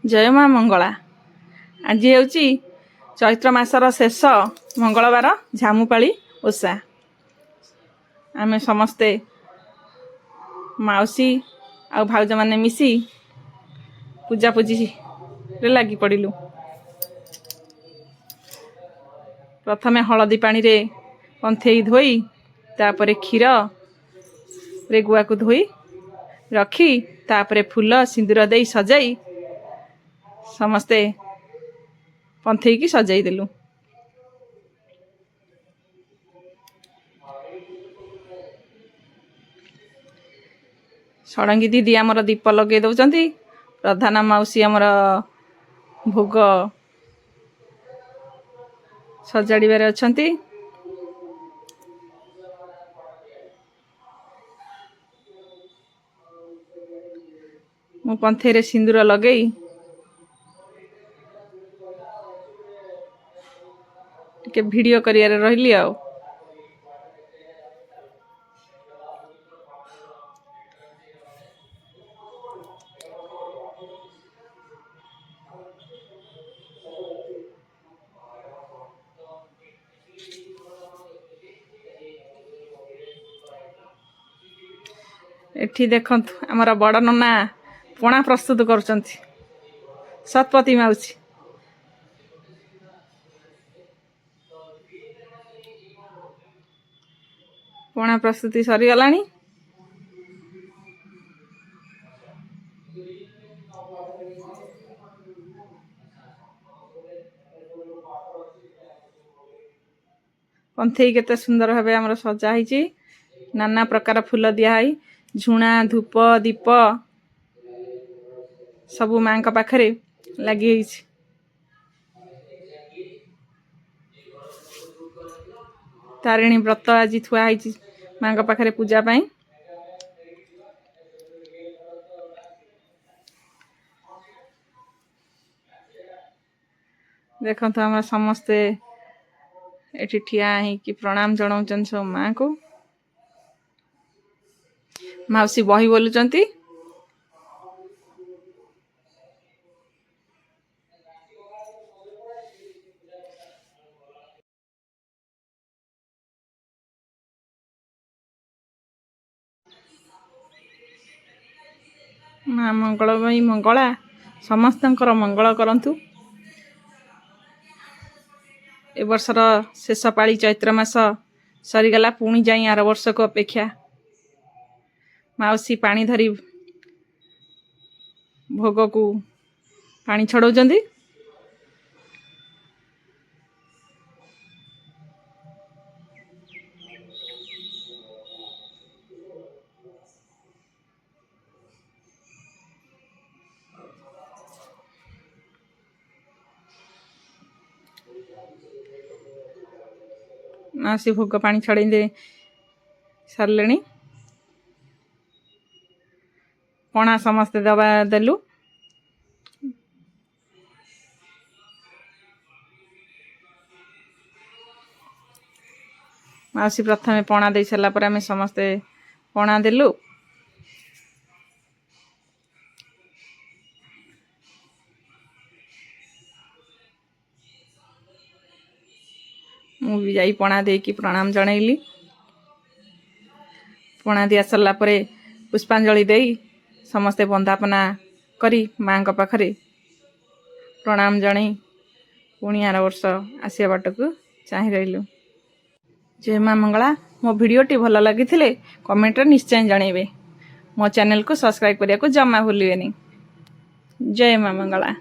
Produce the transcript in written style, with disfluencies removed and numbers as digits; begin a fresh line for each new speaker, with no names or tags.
जय माँ मंगला। आज हेउची चैत्र मासर शेष मंगलवार झामुपाली ओषा। आमे समस्ते माउसी आ भाउज माने मिसी पूजा पूजी रे लागी पड़िलु। प्रथमे हलदी पानी रे पंथेई धोई तापरे क्षीर रे गुआ को धोई रखी तापरे फूल सिंदूर दे सजाई समस्ते पंथेई की सजाई देलु। षडंगी दीदी आमर दीप लगे दौचंती। प्रधान माउसी आमर भोग सजाड़िबारे अछंती। मु पंथेरे सिंदूर लगेई के वीडियो करियारे रहिली आ। एठी देखंतु हमर बड़ नना पणा प्रस्तुत करचंती सतपति माउसी। पणा प्रस्तुति सरी गलानी। पंथेई केते सुंदर भाबे हमर सजा हिची। नाना प्रकार फूल दिया है। झुणा धूप दीप सबु मां का पाखरे लगी हिची। तारिणी व्रत आज थुआ हिची मां का पाखरे पूजा पाई। देखंतु हम समस्ते एठी ठिया है कि प्रणाम जणाउचन सब मां को। माउसी बही बोलुचंती। मां मंगलमयी मंगला समस्तंकर मंगल करंतु। ए वर्षर शेष पाली चैत्र मास सरीगला पुणी जाई आर वर्ष को अपेक्षा। माउसी पानी धरी भोग को पानी छड़ौचंदी। माउसी भोग पानी छड़े दे सारे। पणा समस्ते दबा देलु। माउसी प्रथमे पणा दे सारा पर आमे समस्ते पणा देलु। मु भी जाई पणा दे की प्रणाम जणैली। पणा दिया सरला परे पुष्पांजलि देई समस्ते वंदापना करी मां का पाखरे प्रणाम जणई पुणी आर वर्ष आसिया बाट को चाहि रहिलु। जय मां मंगला। मो वीडियोटी भल लगी कमेंट निश्चय जणैबे। मो चैनल को सब्सक्राइब करिया को जमा भूलिबेनी। जय मां मंगला।